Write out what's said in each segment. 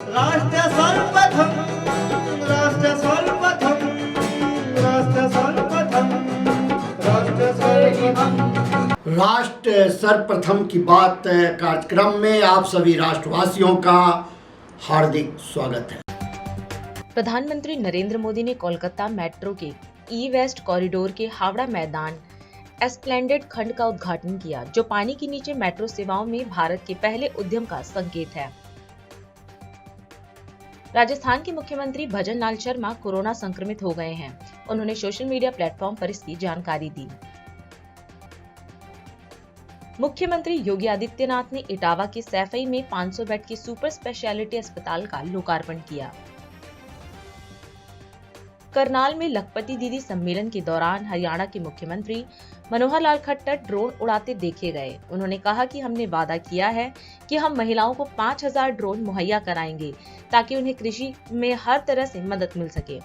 राष्ट्र सर्वप्रथम राष्ट्र सर्वप्रथम राष्ट्र सर्वप्रथम राष्ट्र सर्वप्रथम राष्ट्र सर्वप्रथम की बात कार्यक्रम में आप सभी राष्ट्रवासियों का हार्दिक स्वागत है। प्रधानमंत्री नरेंद्र मोदी ने कोलकाता मेट्रो के ई वेस्ट कॉरिडोर के हावड़ा मैदान एस्प्लेंडेड खंड का उद्घाटन किया, जो पानी के नीचे मेट्रो सेवाओं में भारत के पहले उद्यम का संकेत है। राजस्थान के मुख्यमंत्री भजन लाल शर्मा कोरोना संक्रमित हो गए हैं। उन्होंने सोशल मीडिया प्लेटफॉर्म पर इसकी जानकारी दी। मुख्यमंत्री योगी आदित्यनाथ ने इटावा के सैफई में 500 बेड के सुपर स्पेशलिटी अस्पताल का लोकार्पण किया। करनाल में लखपति दीदी सम्मेलन के दौरान हरियाणा के मुख्यमंत्री मनोहर लाल खट्टर ड्रोन उड़ाते देखे गए। उन्होंने कहा कि हमने वादा किया है कि हम महिलाओं को 5000 ड्रोन मुहैया कराएंगे ताकि उन्हें कृषि में हर तरह से मदद मिल सके।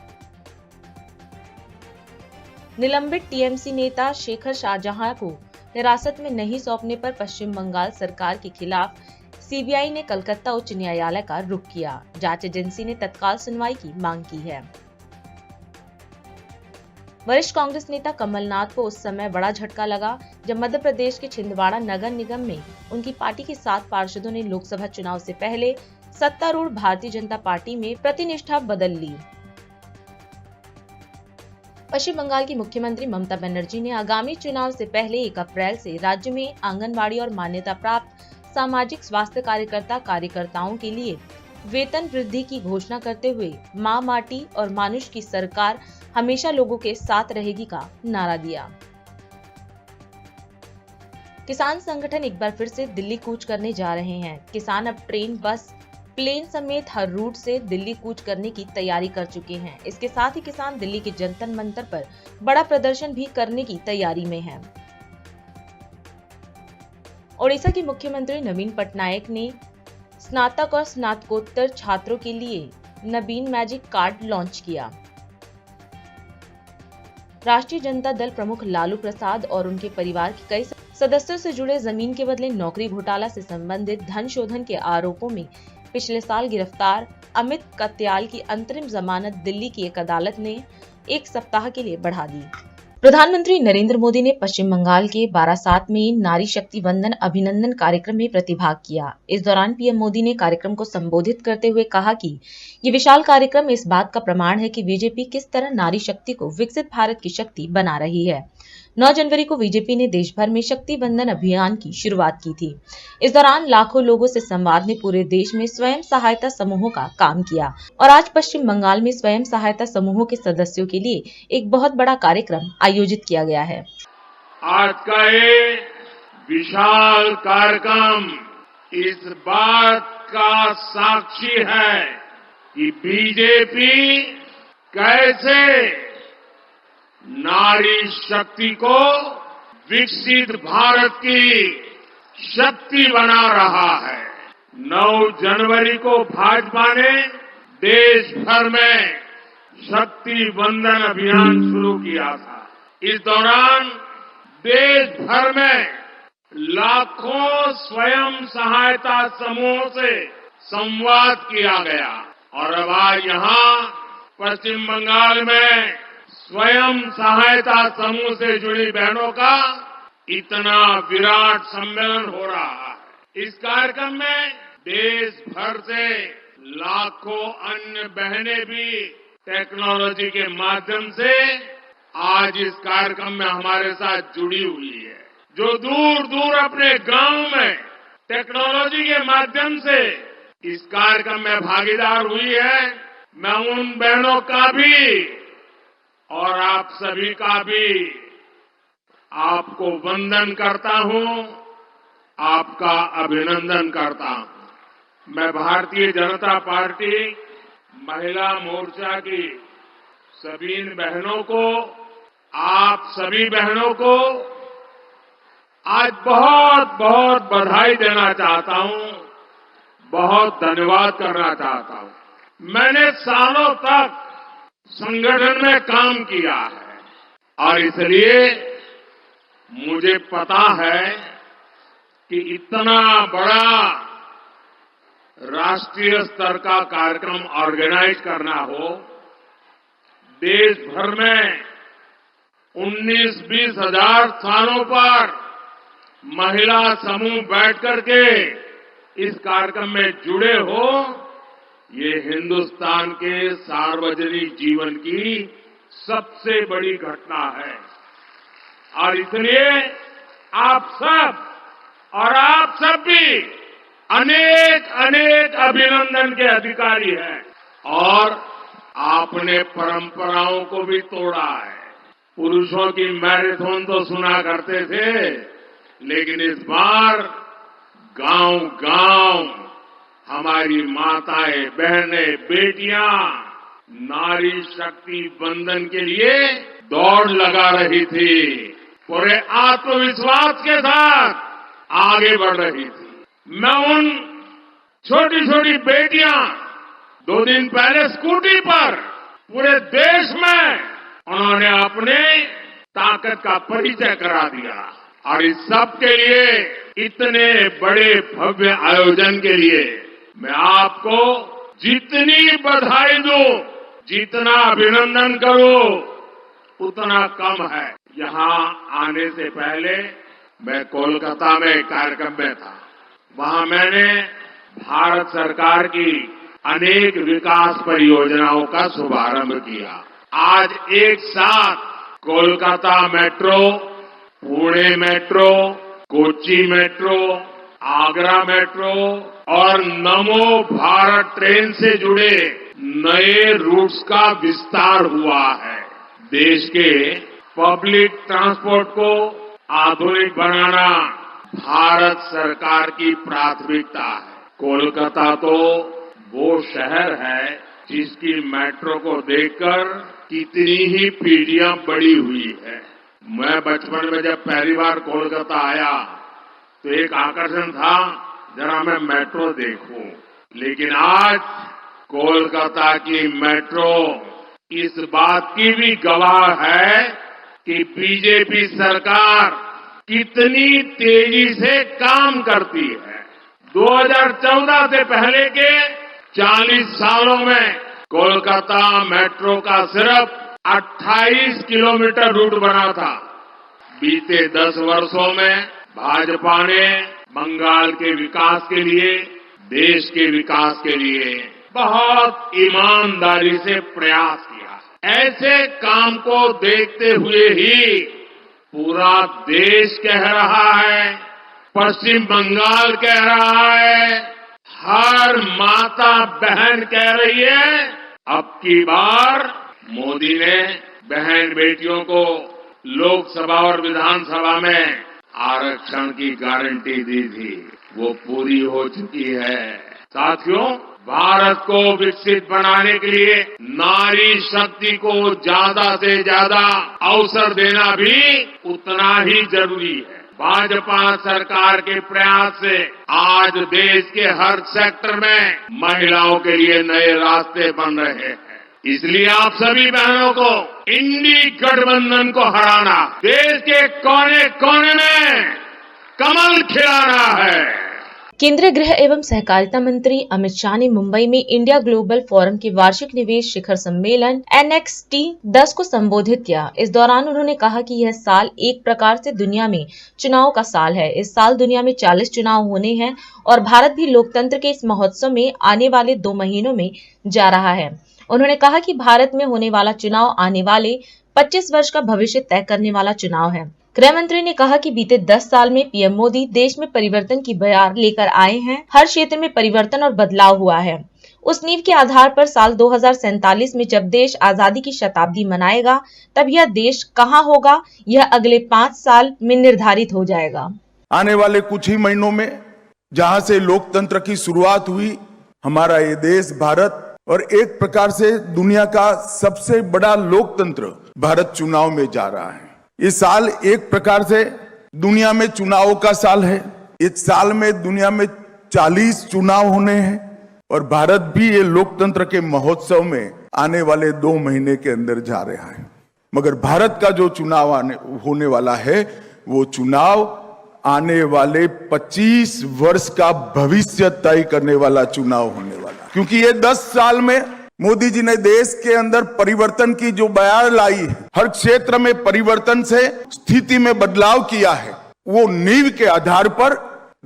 निलंबित टीएमसी नेता शेखर शाहजहां को हिरासत में नहीं सौंपने पर पश्चिम बंगाल सरकार के खिलाफ सीबीआई ने कलकत्ता उच्च न्यायालय का रुख किया। जांच एजेंसी ने तत्काल सुनवाई की मांग की है। वरिष्ठ कांग्रेस नेता कमलनाथ को उस समय बड़ा झटका लगा जब मध्य प्रदेश के छिंदवाड़ा नगर निगम में उनकी पार्टी के 7 पार्षदों ने लोकसभा चुनाव से पहले सत्तारूढ़ भारतीय जनता पार्टी में प्रतिनिष्ठा बदल ली। पश्चिम बंगाल की मुख्यमंत्री ममता बनर्जी ने आगामी चुनाव से पहले 1 अप्रैल से राज्य में आंगनबाड़ी और मान्यता प्राप्त सामाजिक स्वास्थ्य कार्यकर्ताओं के लिए वेतन वृद्धि की घोषणा करते हुए मां माटी और मानुष की सरकार हमेशा लोगों के साथ रहेगी का नारा दिया। किसान संगठन एक बार फिर से दिल्ली कूच करने जा रहे हैं। किसान अब ट्रेन, बस, प्लेन समेत हर रूट से दिल्ली कूच करने की तैयारी कर चुके हैं। इसके साथ ही किसान दिल्ली के जंतर मंतर पर बड़ा प्रदर्शन भी करने की तैयारी में हैं। ओडिशा के मुख्यमंत्री नवीन पटनायक ने स्नातक और स्नातकोत्तर छात्रों के लिए नवीन मैजिक कार्ड लॉन्च किया। राष्ट्रीय जनता दल प्रमुख लालू प्रसाद और उनके परिवार के कई सदस्यों से जुड़े जमीन के बदले नौकरी घोटाला से संबंधित धन शोधन के आरोपों में पिछले साल गिरफ्तार अमित कत्याल की अंतरिम जमानत दिल्ली की एक अदालत ने 1 सप्ताह के लिए बढ़ा दी। प्रधानमंत्री नरेंद्र मोदी ने पश्चिम बंगाल के बारासात में नारी शक्ति वंदन अभिनंदन कार्यक्रम में प्रतिभाग किया। इस दौरान पीएम मोदी ने कार्यक्रम को संबोधित करते हुए कहा कि ये विशाल कार्यक्रम इस बात का प्रमाण है कि बीजेपी किस तरह नारी शक्ति को विकसित भारत की शक्ति बना रही है। 9 जनवरी को बीजेपी ने देश भर में शक्ति वंदन अभियान की शुरुआत की थी। इस दौरान लाखों लोगों से संवाद ने पूरे देश में स्वयं सहायता समूहों का काम किया और आज पश्चिम बंगाल में स्वयं सहायता समूहों के सदस्यों के लिए एक बहुत बड़ा कार्यक्रम आयोजित किया गया है। आज का ये विशाल कार्यक्रम इस बात का साक्षी है कि बीजेपी कैसे नारी शक्ति को विकसित भारत की शक्ति बना रहा है। 9 जनवरी को भाजपा ने देश भर में शक्ति वंदन अभियान शुरू किया था। इस दौरान देश भर में लाखों स्वयं सहायता समूहों से संवाद किया गया और अब आज यहाँ पश्चिम बंगाल में स्वयं सहायता समूह से जुड़ी बहनों का इतना विराट सम्मेलन हो रहा है। इस कार्यक्रम में देश भर से लाखों अन्य बहनें भी टेक्नोलॉजी के माध्यम से आज इस कार्यक्रम में हमारे साथ जुड़ी हुई है। जो दूर दूर अपने गांव में टेक्नोलॉजी के माध्यम से इस कार्यक्रम में भागीदार हुई है, मैं उन बहनों का भी और आप सभी का भी आपको वंदन करता हूं, आपका अभिनंदन करता हूं। मैं भारतीय जनता पार्टी महिला मोर्चा की सभी बहनों को, आप सभी बहनों को आज बहुत बहुत बधाई देना चाहता हूं, बहुत धन्यवाद करना चाहता हूं। मैंने सालों तक संगठन में काम किया है और इसलिए मुझे पता है कि इतना बड़ा राष्ट्रीय स्तर का कार्यक्रम ऑर्गेनाइज करना हो, देश भर में 19-20 हजार स्थानों पर महिला समूह बैठ करके इस कार्यक्रम में जुड़े हो, ये हिंदुस्तान के सार्वजनिक जीवन की सबसे बड़ी घटना है। और इसलिए आप सब भी अनेक अनेक अभिनंदन के अधिकारी हैं और आपने परंपराओं को भी तोड़ा है। पुरुषों की मैराथन तो सुना करते थे, लेकिन इस बार गांव-गांव हमारी माताएं, बहनें, बेटियां नारी शक्ति बंधन के लिए दौड़ लगा रही थी, पूरे आत्मविश्वास के साथ आगे बढ़ रही थी। मैं उन छोटी छोटी बेटियां 2 दिन पहले स्कूटी पर पूरे देश में उन्होंने अपने ताकत का परिचय करा दिया और इस सब के लिए, इतने बड़े भव्य आयोजन के लिए मैं आपको जितनी बधाई दूं, जितना अभिनंदन करूं, उतना कम है। यहां आने से पहले मैं कोलकाता में एक कार्यक्रम में था। वहां मैंने भारत सरकार की अनेक विकास परियोजनाओं का शुभारंभ किया। आज एक साथ Kolkata metro, Pune metro, Kochi metro, Agra metro और नमो भारत ट्रेन से जुड़े नए रूट्स का विस्तार हुआ है। देश के पब्लिक ट्रांसपोर्ट को आधुनिक बनाना भारत सरकार की प्राथमिकता है। कोलकाता तो वो शहर है जिसकी मेट्रो को देखकर कितनी ही पीढ़ियां बड़ी हुई है। मैं बचपन में जब पहली बार कोलकाता आया तो एक आकर्षण था, जरा मैं मेट्रो देखूं। लेकिन आज कोलकाता की मेट्रो इस बात की भी गवाह है कि बीजेपी सरकार कितनी तेजी से काम करती है। 2014 से पहले के 40 सालों में कोलकाता मेट्रो का सिर्फ 28 किलोमीटर रूट बना था। बीते 10 वर्षों में भाजपा ने बंगाल के विकास के लिए, देश के विकास के लिए बहुत ईमानदारी से प्रयास किया। ऐसे काम को देखते हुए ही पूरा देश कह रहा है, पश्चिम बंगाल कह रहा है, हर माता बहन कह रही है, अब की बार मोदी ने बहन बेटियों को लोकसभा और विधानसभा में आरक्षण की गारंटी दी थी, वो पूरी हो चुकी है। साथियों, भारत को विकसित बनाने के लिए नारी शक्ति को ज्यादा से ज्यादा अवसर देना भी उतना ही जरूरी है। भाजपा सरकार के प्रयास से आज देश के हर सेक्टर में महिलाओं के लिए नए रास्ते बन रहे हैं। इसलिए आप सभी बहनों को इंडी गठबंधन को हराना, देश के कोने कोने में कमल खिलाना है। केंद्रीय गृह एवं सहकारिता मंत्री अमित शाह ने मुंबई में इंडिया ग्लोबल फोरम के वार्षिक निवेश शिखर सम्मेलन NXT-10 को संबोधित किया। इस दौरान उन्होंने कहा कि यह साल एक प्रकार से दुनिया में चुनाव का साल है। इस साल दुनिया में 40 चुनाव होने हैं और भारत भी लोकतंत्र के इस महोत्सव में आने वाले 2 महीनों में जा रहा है। उन्होंने कहा कि भारत में होने वाला चुनाव आने वाले 25 वर्ष का भविष्य तय करने वाला चुनाव है। गृह मंत्री ने कहा कि बीते 10 साल में पीएम मोदी देश में परिवर्तन की बयार लेकर आए हैं। हर क्षेत्र में परिवर्तन और बदलाव हुआ है। उस नींव के आधार पर साल 2047 में जब देश आजादी की शताब्दी मनाएगा, तब यह देश कहां होगा, यह अगले 5 साल में निर्धारित हो जाएगा। आने वाले कुछ ही महीनों में जहां से लोकतंत्र की शुरुआत हुई, हमारा ये देश भारत और एक प्रकार से दुनिया का सबसे बड़ा लोकतंत्र भारत चुनाव में जा रहा है। इस साल एक प्रकार से दुनिया में चुनावों का साल है। इस साल में दुनिया में 40 चुनाव होने हैं और भारत भी ये लोकतंत्र के महोत्सव में आने वाले 2 महीने के अंदर जा रहा है। मगर भारत का जो चुनाव होने वाला है, वो चुनाव आने वाले 25 वर्ष का भविष्य तय करने वाला चुनाव होने वाला, क्योंकि ये 10 साल में मोदी जी ने देश के अंदर परिवर्तन की जो बयार लाई है, हर क्षेत्र में परिवर्तन से स्थिति में बदलाव किया है, वो नींव के आधार पर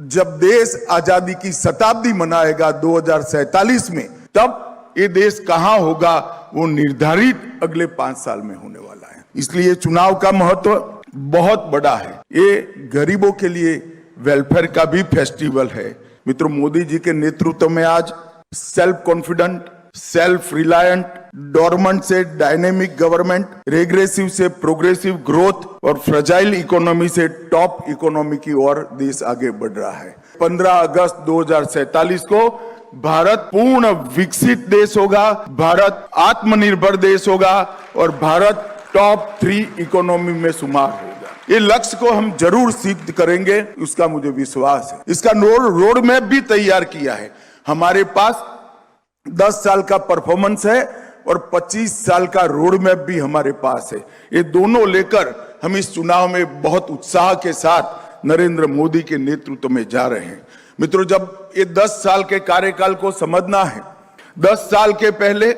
जब देश आजादी की शताब्दी मनाएगा 2047 में, तब ये देश कहां होगा वो निर्धारित अगले 5 साल में होने वाला है। इसलिए चुनाव का महत्व बहुत बड़ा है। ये गरीबों के लिए वेलफेयर का भी फेस्टिवल है। मित्रों, मोदी जी के नेतृत्व में आज self confident, self reliant, dormant से डायनेमिक गवर्नमेंट, रेग्रेसिव से प्रोग्रेसिव ग्रोथ और फ्रेजाइल इकोनॉमी से टॉप इकोनॉमी की ओर देश आगे बढ़ रहा है। 15 अगस्त 2047 को भारत पूर्ण विकसित देश होगा, भारत आत्मनिर्भर देश होगा और भारत टॉप 3 इकोनॉमी में शुमार होगा। ये लक्ष्य को हम जरूर सिद्ध करेंगे, उसका मुझे विश्वास है। इसका रोड मैप भी तैयार किया है। हमारे पास 10 साल का परफॉर्मेंस है और 25 साल का रोड मैप भी हमारे पास है। ये दोनों लेकर हम इस चुनाव में बहुत उत्साह के साथ नरेंद्र मोदी के नेतृत्व में जा रहे हैं। मित्रों, जब ये 10 साल के कार्यकाल को समझना है, 10 साल के पहले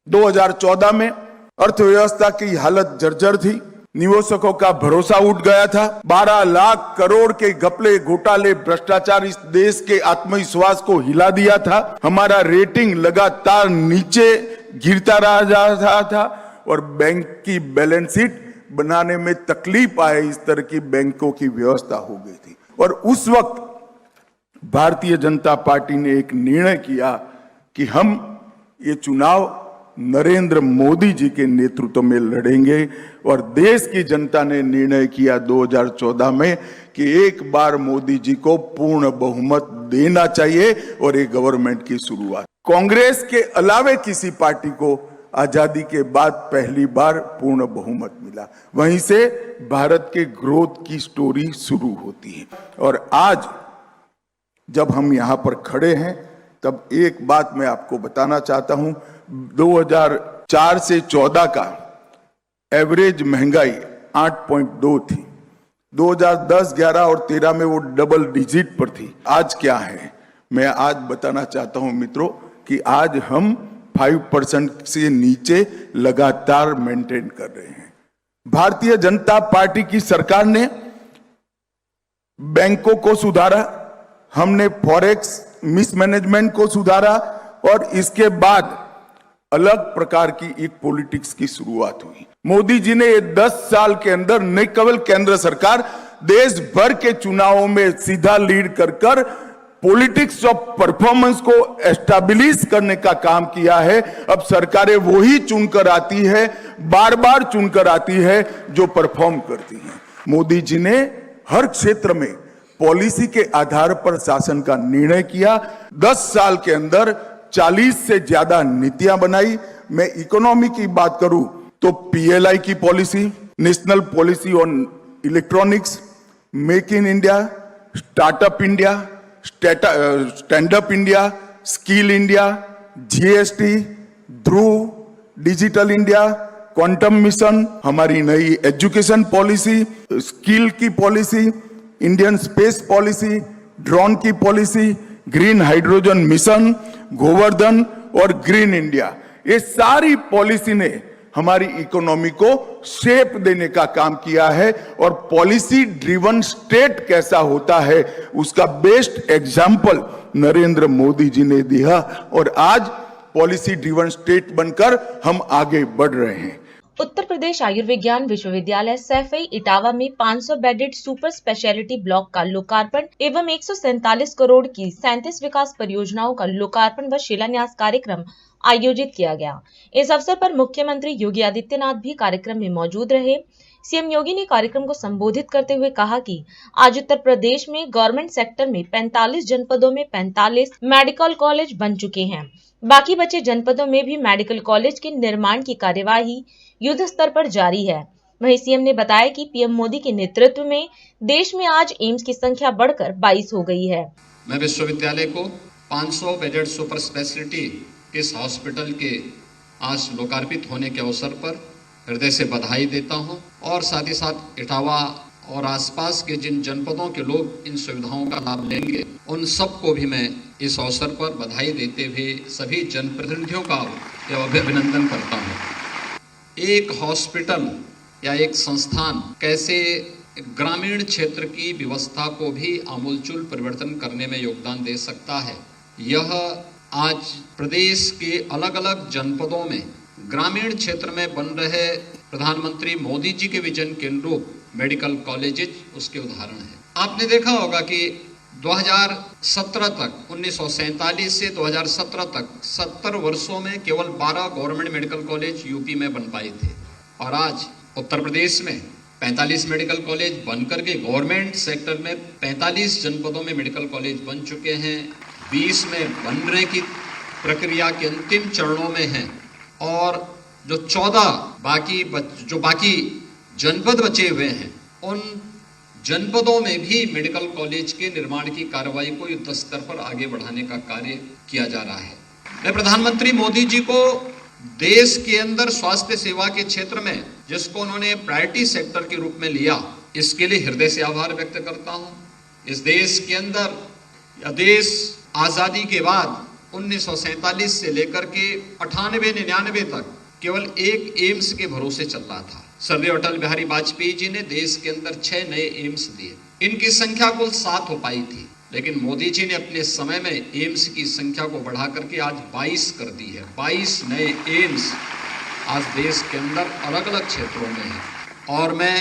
2014 में अर्थव्यवस्था की हालत जर्जर थी, निवेशकों का भरोसा उठ गया था, 12 लाख करोड़ के घपले, घोटाले, भ्रष्टाचार इस देश के आत्मविश्वास को हिला दिया था। हमारा रेटिंग लगातार नीचे गिरता रह जा रहा था और बैंक की बैलेंस शीट बनाने में तकलीफ आए, इस तरह की बैंकों की व्यवस्था हो गई थी। और उस वक्त भारतीय जनता पार्टी ने एक निर्णय किया कि हम ये चुनाव नरेंद्र मोदी जी के नेतृत्व में लड़ेंगे और देश की जनता ने निर्णय किया 2014 में कि एक बार मोदी जी को पूर्ण बहुमत देना चाहिए और ये गवर्नमेंट की शुरुआत। कांग्रेस के अलावे किसी पार्टी को आजादी के बाद पहली बार पूर्ण बहुमत मिला। वहीं से भारत के ग्रोथ की स्टोरी शुरू होती है। और आज जब हम यहां पर खड़े हैं, तब एक बात मैं आपको बताना चाहता हूं। 2004 से 14 का एवरेज महंगाई 8.2 थी। 2010, 11 और 13 में वो डबल डिजिट पर थी। आज क्या है, मैं आज बताना चाहता हूं मित्रों कि आज हम 5% से नीचे लगातार मेंटेन कर रहे हैं। भारतीय जनता पार्टी की सरकार ने बैंकों को सुधारा, हमने फॉरेक्स मिसमैनेजमेंट को सुधारा और इसके बाद अलग प्रकार की एक पॉलिटिक्स की शुरुआत हुई। मोदी जी ने ये 10 साल के अंदर न केवल केंद्र सरकार, देश भर के चुनावों में सीधा लीड कर पॉलिटिक्स ऑफ परफॉर्मेंस को एस्टैब्लिश करने का काम किया है। अब सरकारें वही चुनकर आती है, बार बार चुनकर आती है जो परफॉर्म करती हैं। मोदी जी ने हर क्षेत्र में पॉलिसी के आधार पर शासन का निर्णय किया। 10 साल के अंदर 40 से ज्यादा नीतियां बनाई। मैं इकोनॉमी की बात करूं तो PLI की policy, national policy on electronics, make in India, startup India, stand up India, skill India, GST, Dhruv, digital India, quantum mission, हमारी नई एजुकेशन पॉलिसी, स्किल की policy, Indian space policy, drone की policy, green hydrogen mission, Govardhan और green India, ये सारी policy ने हमारी economy को शेप देने का काम किया है। और पॉलिसी ड्रिवन स्टेट कैसा होता है उसका बेस्ट एग्जाम्पल नरेंद्र मोदी जी ने दिया और आज पॉलिसी ड्रिवन स्टेट बनकर हम आगे बढ़ रहे हैं। उत्तर प्रदेश आयुर्विज्ञान विश्वविद्यालय सैफई इटावा में 500 बेडेड सुपर स्पेशलिटी ब्लॉक का लोकार्पण एवं 147 करोड़ की 37 विकास परियोजनाओं का लोकार्पण व शिलान्यास कार्यक्रम आयोजित किया गया। इस अवसर पर मुख्यमंत्री योगी आदित्यनाथ भी कार्यक्रम में मौजूद रहे। सीएम योगी ने कार्यक्रम को संबोधित करते हुए कहा कि आज उत्तर प्रदेश में गवर्नमेंट सेक्टर में 45 जनपदों में 45 मेडिकल कॉलेज बन चुके हैं। बाकी बचे जनपदों में भी मेडिकल कॉलेज के निर्माण की कार्यवाही युद्ध स्तर पर जारी है। वहीं सीएम ने बताया कि पीएम मोदी के नेतृत्व में देश में आज एम्स की संख्या बढ़कर 22 हो गई है। मैं विश्वविद्यालय को 500 बेडेड सुपर स्पेशलिटी इस हॉस्पिटल के आज लोकार्पित होने के अवसर पर हृदय से बधाई देता हूं और साथ ही साथ इटावा और आसपास के जिन जनपदों के लोग इन सुविधाओं का लाभ लेंगे, उन सबको भी मैं इस अवसर पर बधाई देते हुए सभी जनप्रतिनिधियों का अभिनंदन करता हूँ। एक हॉस्पिटल या एक संस्थान कैसे ग्रामीण क्षेत्र की व्यवस्था को भी आमूलचूल परिवर्तन करने में योगदान दे सकता है, यह आज प्रदेश के अलग अलग जनपदों में ग्रामीण क्षेत्र में बन रहे प्रधानमंत्री मोदी जी के विजन के अनुरूप मेडिकल कॉलेजेस उसके उदाहरण हैं। आपने देखा होगा कि 2017 तक 1947 से 2017 तक 70 वर्षों में केवल 12 गवर्नमेंट मेडिकल कॉलेज यूपी में बन पाए थे, और आज उत्तर प्रदेश में 45 मेडिकल कॉलेज बनकर के गवर्नमेंट सेक्टर में 45 जनपदों में मेडिकल कॉलेज बन चुके हैं। 20 में बनने की प्रक्रिया के अंतिम चरणों में हैं, और जो 14 बाकी जनपद बचे हुए हैं, उन जनपदों में भी मेडिकल कॉलेज के निर्माण की कार्रवाई को युद्ध स्तर पर आगे बढ़ाने का कार्य किया जा रहा है। मैं प्रधानमंत्री मोदी जी को देश के अंदर स्वास्थ्य सेवा के क्षेत्र में जिसको उन्होंने प्रायोरिटी सेक्टर के रूप में लिया, इसके लिए हृदय से आभार व्यक्त करता हूं। इस देश के अंदर देश आजादी के बाद 1947 से लेकर के 98-99 तक केवल एक एम्स के भरोसे चल रहा था। सरदेव अटल बिहारी वाजपेयी जी ने देश के अंदर 6 नए एम्स दिए। इनकी संख्या कुल 7 हो पाई थी, लेकिन मोदी जी ने अपने समय में एम्स की संख्या को बढ़ा करके आज 22 कर दी है। 22 नए एम्स आज देश के अंदर अलग अलग क्षेत्रों में हैं, और मैं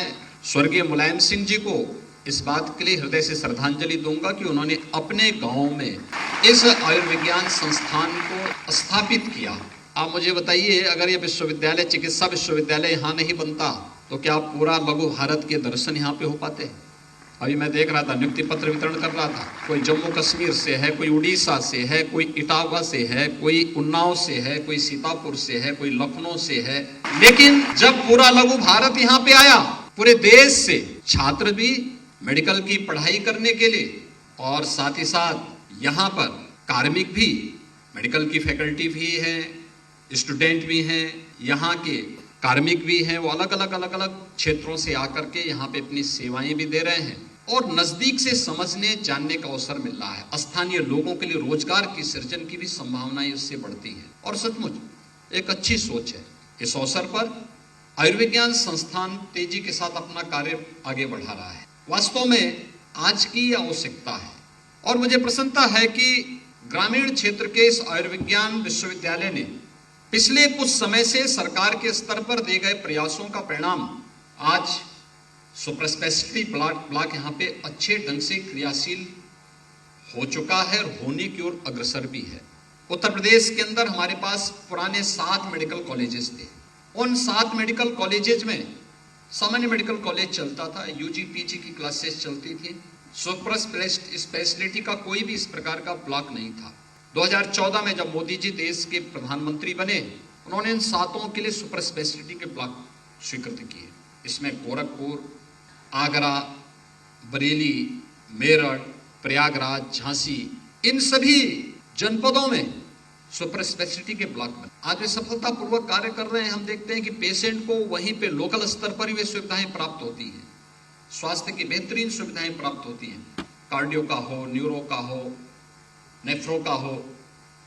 स्वर्गीय मुलायम सिंह जी को इस बात के लिए हृदय से श्रद्धांजलि दूंगा कि उन्होंने अपने गांव में इस आयुर्विज्ञान संस्थान को स्थापित किया। आप मुझे बताइए, अगर ये विश्वविद्यालय, चिकित्सा विश्वविद्यालय यहाँ नहीं बनता तो क्या पूरा लघु भारत के दर्शन यहाँ पे हो पाते? अभी मैं देख रहा था, नियुक्ति पत्र वितरण कर रहा था, कोई जम्मू कश्मीर से है, कोई उड़ीसा से है, कोई इटावा से है, कोई उन्नाव से है, कोई सीतापुर से है, कोई लखनऊ से है। लेकिन जब पूरा लघु भारत यहाँ पे आया, पूरे देश से छात्र भी मेडिकल की पढ़ाई करने के लिए, और साथ ही साथ यहाँ पर कार्मिक भी, मेडिकल की फैकल्टी भी है, स्टूडेंट भी हैं, यहाँ के कार्मिक भी हैं, वो अलग अलग क्षेत्रों से आकर के यहाँ पे अपनी सेवाएं भी दे रहे हैं, और नजदीक से समझने जानने का अवसर मिल रहा है। स्थानीय लोगों के लिए रोजगार की सृजन की भी संभावनाएं इससे बढ़ती हैं, और सचमुच एक अच्छी सोच है। इस अवसर पर आयुर्विज्ञान संस्थान तेजी के साथ अपना कार्य आगे बढ़ा रहा है। वास्तव में आज की आवश्यकता है, और मुझे प्रसन्नता है कि ग्रामीण क्षेत्र के इस आयुर्विज्ञान विश्वविद्यालय ने पिछले कुछ समय से सरकार के स्तर पर दिए गए प्रयासों का परिणाम आज सुपर स्पेशलिटी ब्लॉक यहाँ पे अच्छे ढंग से क्रियाशील हो चुका है, और होने की ओर अग्रसर भी है। उत्तर प्रदेश के अंदर हमारे पास पुराने 7 मेडिकल कॉलेजेस थे। उन 7 मेडिकल कॉलेजेस में सामान्य मेडिकल कॉलेज चलता था, यूजी पीजी की क्लासेस चलती थी, सुपर स्पेशलिटी का कोई भी इस प्रकार का ब्लॉक नहीं था। 2014 में जब मोदी जी देश के प्रधानमंत्री बने, उन्होंने इन 7 के लिए सुपर स्पेशलिटी के ब्लॉक स्वीकृत किए। इसमें गोरखपुर, आगरा, बरेली, मेरठ, प्रयागराज, झांसी, इन सभी जनपदों में सुपर स्पेशलिटी के ब्लॉक बने। आज वे सफलतापूर्वक कार्य कर रहे हैं। हम देखते हैं कि पेशेंट को वहीं पे लोकल स्तर पर ही वे सुविधाएं प्राप्त होती हैं, स्वास्थ्य की बेहतरीन सुविधाएं प्राप्त होती हैं, कार्डियो का हो, न्यूरो का हो, नेफ्रो का हो,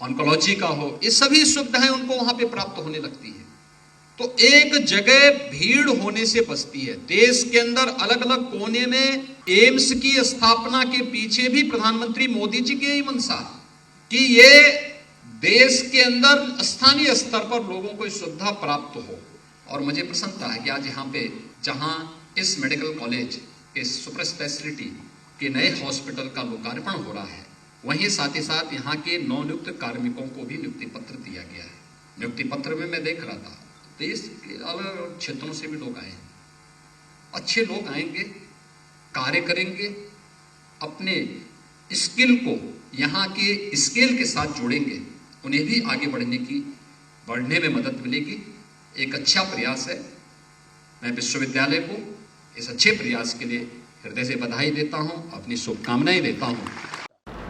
ऑन्कोलॉजी का हो, ये सभी सुविधाएं उनको वहां पे प्राप्त होने लगती है। तो एक जगह भीड़ होने से बचती है। देश के अंदर अलग अलग कोने में एम्स की स्थापना के पीछे भी प्रधानमंत्री मोदी जी की यही मंशा है कि ये देश के अंदर स्थानीय स्तर पर लोगों को सुविधा प्राप्त हो। और मुझे प्रसन्नता है कि आज यहाँ पे जहाँ इस मेडिकल कॉलेज के सुपर स्पेशलिटी के नए हॉस्पिटल का लोकार्पण हो रहा है, वहीं साथ ही साथ यहाँ के नवनियुक्त कार्मिकों को भी नियुक्ति पत्र दिया गया है। नियुक्ति पत्र में मैं देख रहा था, देश के अलग अलग क्षेत्रों से भी लोग आए हैं। अच्छे लोग आएंगे, कार्य करेंगे, अपने स्किल को यहाँ के स्केल के साथ जोड़ेंगे, उन्हें भी आगे बढ़ने में मदद मिलेगी। एक अच्छा प्रयास है। मैं विश्वविद्यालय को इस अच्छे प्रयास के लिए हृदय से बधाई देता हूँ, अपनी शुभकामनाएं देता हूँ।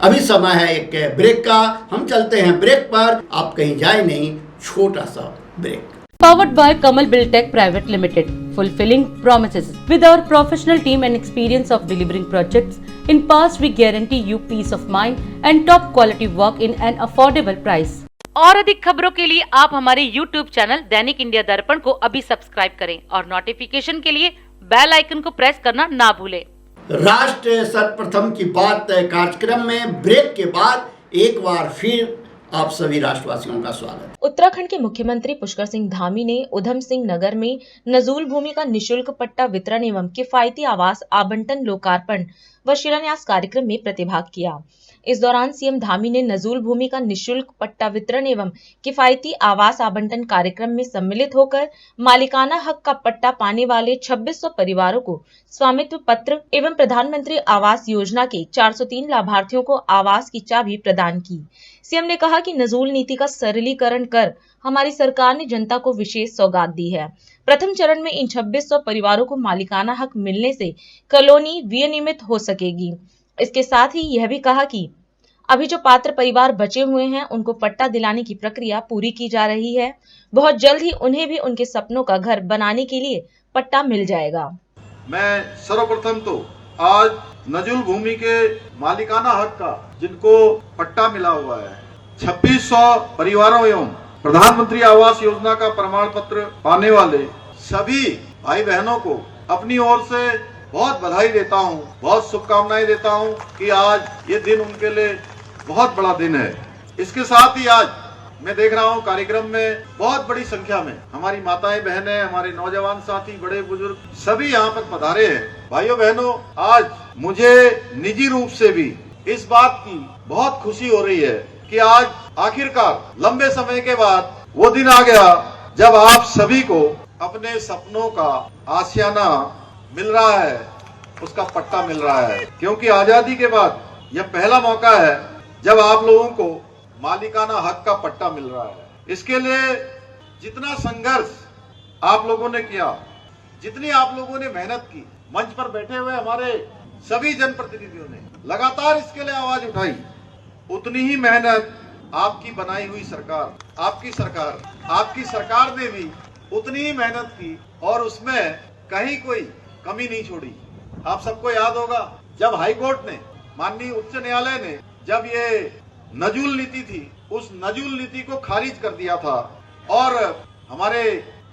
अभी समय है एक ब्रेक का, हम चलते हैं ब्रेक पर। आप कहीं जाए नहीं, छोटा सा break. Powered by Kamal Buildtech Private Limited, fulfilling promises. With our professional team and experience of delivering projects in past, we guarantee you peace of mind and top quality work in an affordable price. और अधिक खबरों के लिए आप हमारे YouTube channel दैनिक India दर्पण को अभी सब्सक्राइब करें और नोटिफिकेशन के लिए बेल आइकन को प्रेस करना ना भूलें। राष्ट्र सर्वप्रथम की बात कार्यक्रम में ब्रेक के बाद एक बार फिर आप सभी राष्ट्रवासियों का स्वागत। उत्तराखंड के मुख्यमंत्री पुष्कर सिंह धामी ने उधम सिंह नगर में नजूल भूमि का निशुल्क पट्टा वितरण एवं किफायती आवास आवंटन लोकार्पण व शिलान्यास कार्यक्रम में प्रतिभाग किया। इस दौरान सीएम धामी ने नजूल भूमि का निशुल्क पट्टा वितरण एवं किफायती आवास आवंटन कार्यक्रम में सम्मिलित होकर मालिकाना हक का पट्टा पाने वाले 2600 परिवारों को स्वामित्व पत्र एवं प्रधानमंत्री आवास योजना के 403 लाभार्थियों को आवास की चाबी प्रदान की। सीएम ने कहा कि नजूल नीति का सरलीकरण कर हमारी सरकार ने जनता को विशेष सौगात दी है। प्रथम चरण में इन 2600 परिवारों को मालिकाना हक मिलने से कॉलोनी विनियमित हो सकेगी। इसके साथ ही यह भी कहा कि अभी जो पात्र परिवार बचे हुए हैं उनको पट्टा दिलाने की प्रक्रिया पूरी की जा रही है। बहुत जल्द ही उन्हें भी उनके सपनों का घर बनाने के लिए पट्टा मिल जाएगा। मैं सर्वप्रथम तो आज नजूल भूमि के मालिकाना हक का जिनको पट्टा मिला हुआ है 2600 परिवारों एवं प्रधानमंत्री आवास योजना का प्रमाण पत्र पाने वाले सभी भाई बहनों को अपनी ओर से बहुत बधाई देता हूं, बहुत शुभकामनाएं देता हूं कि आज ये दिन उनके लिए बहुत बड़ा दिन है। इसके साथ ही आज मैं देख रहा हूं कार्यक्रम में बहुत बड़ी संख्या में हमारी माताएं बहनें, हमारे नौजवान साथी, बड़े बुजुर्ग सभी यहाँ पर पधारे हैं। भाइयों बहनों, आज मुझे निजी रूप से भी इस बात की बहुत खुशी हो रही है कि आज आखिरकार लंबे समय के बाद वो दिन आ गया जब आप सभी को अपने सपनों का आशियाना मिल रहा है, उसका पट्टा मिल रहा है। क्योंकि आजादी के बाद यह पहला मौका है जब आप लोगों को मालिकाना हक का पट्टा मिल रहा है। इसके लिए जितना संघर्ष आप लोगों ने किया, जितनी आप लोगों ने मेहनत की, मंच पर बैठे हुए हमारे सभी जनप्रतिनिधियों ने लगातार इसके लिए आवाज उठाई, उतनी ही मेहनत आपकी बनाई हुई सरकार, आपकी सरकार ने भी उतनी ही मेहनत की और उसमें कहीं कोई कमी नहीं छोड़ी। आप सबको याद होगा जब हाई कोर्ट ने, माननीय उच्च न्यायालय ने जब ये नजूल नीति थी, उस नजूल नीति को खारिज कर दिया था और हमारे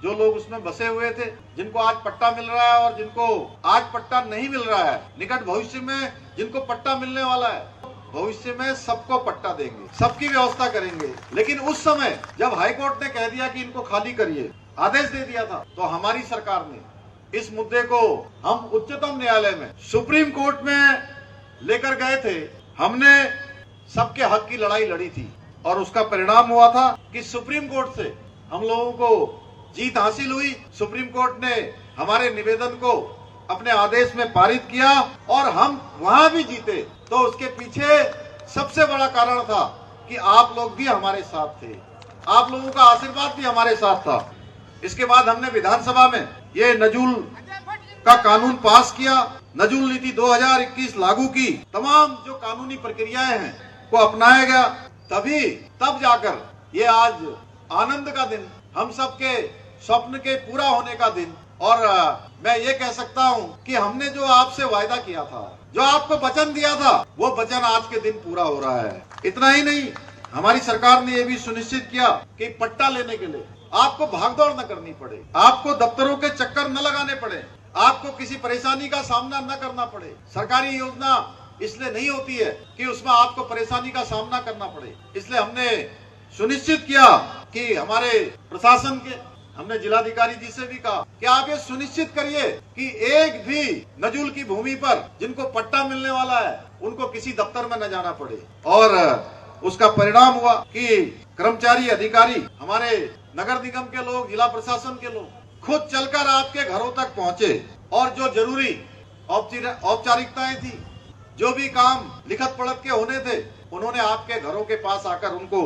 जो लोग उसमें बसे हुए थे, जिनको आज पट्टा मिल रहा है और जिनको आज पट्टा नहीं मिल रहा है, निकट भविष्य में जिनको पट्टा मिलने वाला है, भविष्य में सबको पट्टा देंगे, सबकी व्यवस्था करेंगे। लेकिन उस समय जब हाई कोर्ट ने कह दिया कि इनको खाली करिए, आदेश दे दिया था, तो हमारी सरकार ने इस मुद्दे को हम उच्चतम न्यायालय में, सुप्रीम कोर्ट में लेकर गए थे। हमने सबके हक की लड़ाई लड़ी थी और उसका परिणाम हुआ था कि सुप्रीम कोर्ट से हम लोगों को जीत हासिल हुई। सुप्रीम कोर्ट ने हमारे निवेदन को अपने आदेश में पारित किया और हम वहां भी जीते। तो उसके पीछे सबसे बड़ा कारण था कि आप लोग भी हमारे साथ थे, आप लोगों का आशीर्वाद भी हमारे साथ था। इसके बाद हमने विधानसभा में ये नजूल का कानून पास किया, नजूल नीति 2021 लागू की, तमाम जो कानूनी प्रक्रियाएं हैं को अपनाया गया। तब जाकर ये आज आनंद का दिन, हम सबके स्वप्न के पूरा होने का दिन। और मैं ये कह सकता हूँ कि हमने जो आपसे वायदा किया था, जो आपको वचन दिया था, वो वचन आज के दिन पूरा हो रहा है। इतना ही नहीं, हमारी सरकार ने ये भी सुनिश्चित किया कि पट्टा लेने के लिए आपको भागदौड़ न करनी पड़े, आपको दफ्तरों के चक्कर न लगाने पड़े, आपको किसी परेशानी का सामना न करना पड़े। सरकारी योजना इसलिए नहीं होती है कि उसमें आपको परेशानी का सामना करना पड़े। इसलिए हमने सुनिश्चित किया कि हमारे प्रशासन के, हमने जिलाधिकारी जी से भी कहा कि आप ये सुनिश्चित करिए कि एक भी नजूल की भूमि पर जिनको पट्टा मिलने वाला है उनको किसी दफ्तर में न जाना पड़े। और उसका परिणाम हुआ कि कर्मचारी, अधिकारी, हमारे नगर निगम के लोग, जिला प्रशासन के लोग खुद चलकर आपके घरों तक पहुंचे और जो जरूरी औपचारिकताएं थी, जो भी काम लिखत पढ़त के होने थे, उन्होंने आपके घरों के पास आकर उनको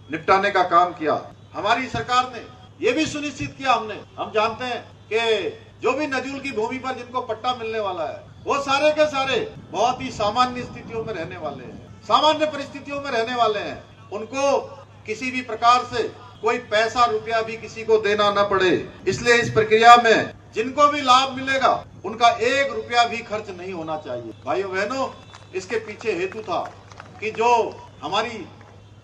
निपटाने का काम किया। हमारी सरकार ने ये भी सुनिश्चित किया, हम जानते हैं कि जो भी नजूल की भूमि पर जिनको पट्टा मिलने वाला है, वो सारे के सारे बहुत ही सामान्य स्थितियों में रहने वाले हैं, सामान्य परिस्थितियों में रहने वाले हैं। उनको किसी भी प्रकार से कोई पैसा रुपया भी किसी को देना न पड़े। इसलिए इस प्रक्रिया में जिनको भी लाभ मिलेगा उनका 1 रुपया भी खर्च नहीं होना चाहिए। भाइयों बहनों, इसके पीछे हेतु था कि जो हमारी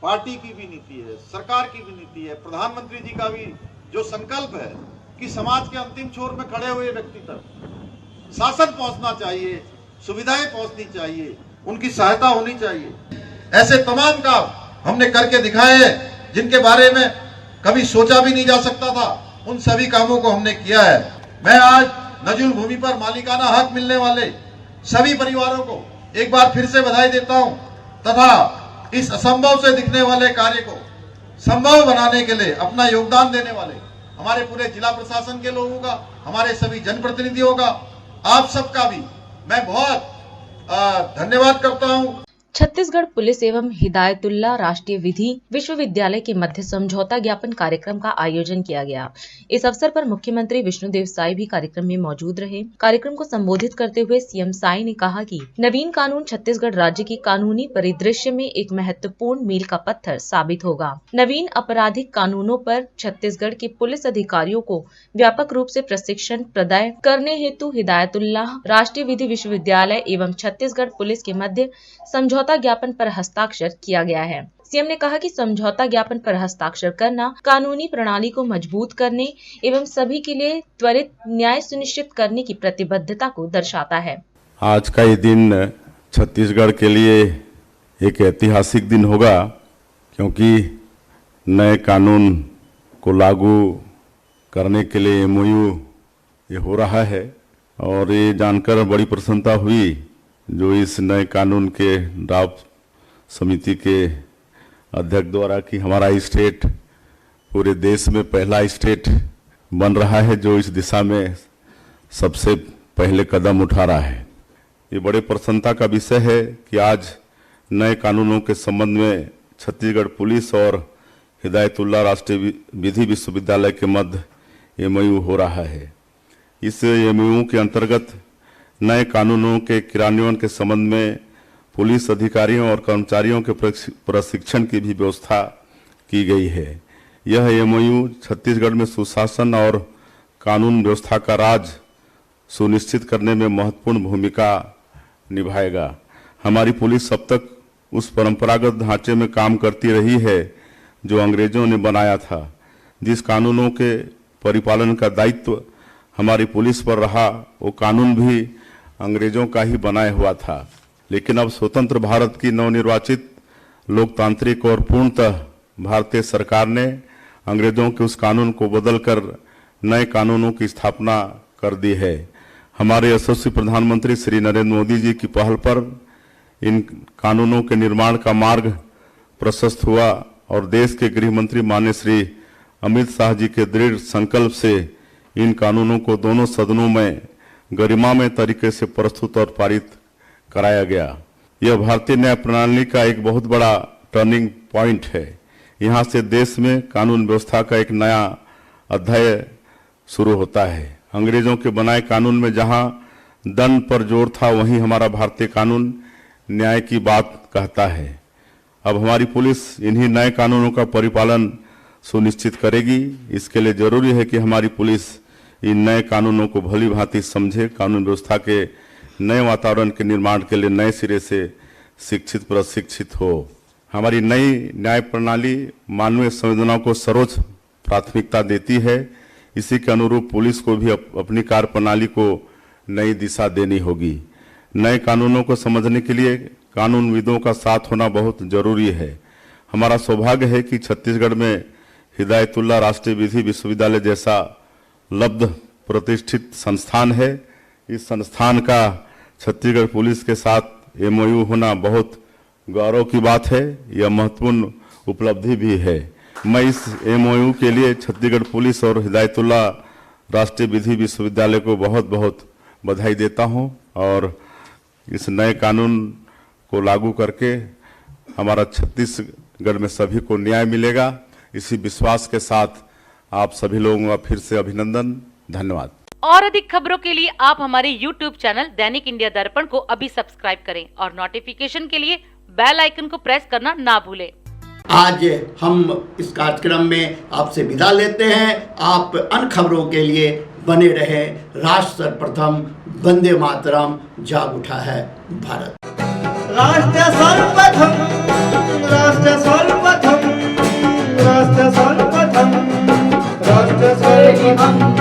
पार्टी की भी नीति है, सरकार की भी नीति है, प्रधानमंत्री जी का भी जो संकल्प है कि समाज के अंतिम छोर में खड़े हुए व्यक्ति तक शासन पहुंचना चाहिए, सुविधाएं पहुंचनी चाहिए, उनकी सहायता होनी चाहिए। ऐसे तमाम काम हमने करके दिखाए हैं जिनके बारे में कभी सोचा भी नहीं जा सकता था, उन सभी कामों को हमने किया है। मैं आज नजुल भूमि पर मालिकाना हक मिलने वाले सभी परिवारों को एक बार फिर से बधाई देता हूं तथा इस असंभव से दिखने वाले कार्य को संभव बनाने के लिए अपना योगदान देने वाले हमारे पूरे जिला प्रशासन के लोगों का, हमारे सभी जनप्रतिनिधियों का, आप सबका भी मैं बहुत धन्यवाद करता हूं। छत्तीसगढ़ पुलिस एवं हिदायतुल्ला राष्ट्रीय विधि विश्वविद्यालय के मध्य समझौता ज्ञापन कार्यक्रम का आयोजन किया गया। इस अवसर पर मुख्यमंत्री विष्णुदेव साय भी कार्यक्रम में मौजूद रहे। कार्यक्रम को संबोधित करते हुए सीएम साय ने कहा कि नवीन कानून छत्तीसगढ़ राज्य की कानूनी परिदृश्य में एक महत्वपूर्ण मील का पत्थर साबित होगा। नवीन आपराधिक कानूनों पर छत्तीसगढ़ के पुलिस अधिकारियों को व्यापक रूप से प्रशिक्षण प्रदान करने हेतु हिदायतुल्ला राष्ट्रीय विधि विश्वविद्यालय एवं छत्तीसगढ़ पुलिस के मध्य समझौता ज्ञापन पर हस्ताक्षर किया गया है। सीएम ने कहा कि समझौता ज्ञापन पर हस्ताक्षर करना कानूनी प्रणाली को मजबूत करने एवं सभी के लिए त्वरित न्याय सुनिश्चित करने की प्रतिबद्धता को दर्शाता है। आज का ये दिन छत्तीसगढ़ के लिए एक ऐतिहासिक दिन होगा, क्योंकि नए कानून को लागू करने के लिए एमओयू ये हो रहा है। और ये जानकर बड़ी प्रसन्नता हुई जो इस नए कानून के ड्राफ्ट समिति के अध्यक्ष द्वारा कि हमारा स्टेट पूरे देश में पहला स्टेट बन रहा है जो इस दिशा में सबसे पहले कदम उठा रहा है। ये बड़े प्रसन्नता का विषय है कि आज नए कानूनों के संबंध में छत्तीसगढ़ पुलिस और हिदायतुल्ला राष्ट्रीय विधि विश्वविद्यालय के मध्य एमओयू हो रहा है। इस एमओयू के अंतर्गत नए कानूनों के क्रियान्वयन के संबंध में पुलिस अधिकारियों और कर्मचारियों के प्रशिक्षण की भी व्यवस्था की गई है। यह एमओयू छत्तीसगढ़ में सुशासन और कानून व्यवस्था का राज सुनिश्चित करने में महत्वपूर्ण भूमिका निभाएगा। हमारी पुलिस अब तक उस परंपरागत ढांचे में काम करती रही है जो अंग्रेजों ने बनाया था। जिस कानूनों के परिपालन का दायित्व हमारी पुलिस पर रहा, वो कानून भी अंग्रेजों का ही बनाया हुआ था। लेकिन अब स्वतंत्र भारत की नवनिर्वाचित लोकतांत्रिक और पूर्णतः भारतीय सरकार ने अंग्रेजों के उस कानून को बदलकर नए कानूनों की स्थापना कर दी है। हमारे यशस्वी प्रधानमंत्री श्री नरेंद्र मोदी जी की पहल पर इन कानूनों के निर्माण का मार्ग प्रशस्त हुआ और देश के गृह मंत्री माननीय श्री अमित शाह जी के दृढ़ संकल्प से इन कानूनों को दोनों सदनों में गरिमामय तरीके से प्रस्तुत और पारित कराया गया। यह भारतीय न्याय प्रणाली का एक बहुत बड़ा टर्निंग पॉइंट है। यहाँ से देश में कानून व्यवस्था का एक नया अध्याय शुरू होता है। अंग्रेजों के बनाए कानून में जहाँ दंड पर जोर था, वहीं हमारा भारतीय कानून न्याय की बात कहता है। अब हमारी पुलिस इन्हीं नए कानूनों का परिपालन सुनिश्चित करेगी। इसके लिए जरूरी है कि हमारी पुलिस इन नए कानूनों को भली भांति समझे, कानून व्यवस्था के नए वातावरण के निर्माण के लिए नए सिरे से शिक्षित प्रशिक्षित हो। हमारी नई न्याय प्रणाली मानवीय संवेदनाओं को सर्वोच्च प्राथमिकता देती है। इसी के अनुरूप पुलिस को भी अपनी कार्य प्रणाली को नई दिशा देनी होगी। नए कानूनों को समझने के लिए कानूनविदों का साथ होना बहुत जरूरी है। हमारा सौभाग्य है कि छत्तीसगढ़ में हिदायतुल्ला राष्ट्रीय विधि विश्वविद्यालय जैसा लब्ध प्रतिष्ठित संस्थान है। इस संस्थान का छत्तीसगढ़ पुलिस के साथ एमओयू होना बहुत गौरव की बात है। यह महत्वपूर्ण उपलब्धि भी है। मैं इस एमओयू के लिए छत्तीसगढ़ पुलिस और हिदायतुल्ला राष्ट्रीय विधि विश्वविद्यालय को बहुत बहुत बधाई देता हूं और इस नए कानून को लागू करके हमारा छत्तीसगढ़ में सभी को न्याय मिलेगा। इसी विश्वास के साथ आप सभी लोगों का फिर से अभिनंदन, धन्यवाद। और अधिक खबरों के लिए आप हमारे YouTube चैनल दैनिक इंडिया दर्पण को अभी सब्सक्राइब करें और नोटिफिकेशन के लिए बेल आइकन को प्रेस करना ना भूलें। आज हम इस कार्यक्रम में आपसे विदा लेते हैं। आप अन्य खबरों के लिए बने रहे। राष्ट्र सर्वप्रथम, वंदे मातरम, जाग उठा है भारत। राष्ट्र सर्वप्रथम, राष्ट्र सर्वप्रथम, राष्ट्र सर्वप्रथम, राष्ट्र सर्वप्रथम।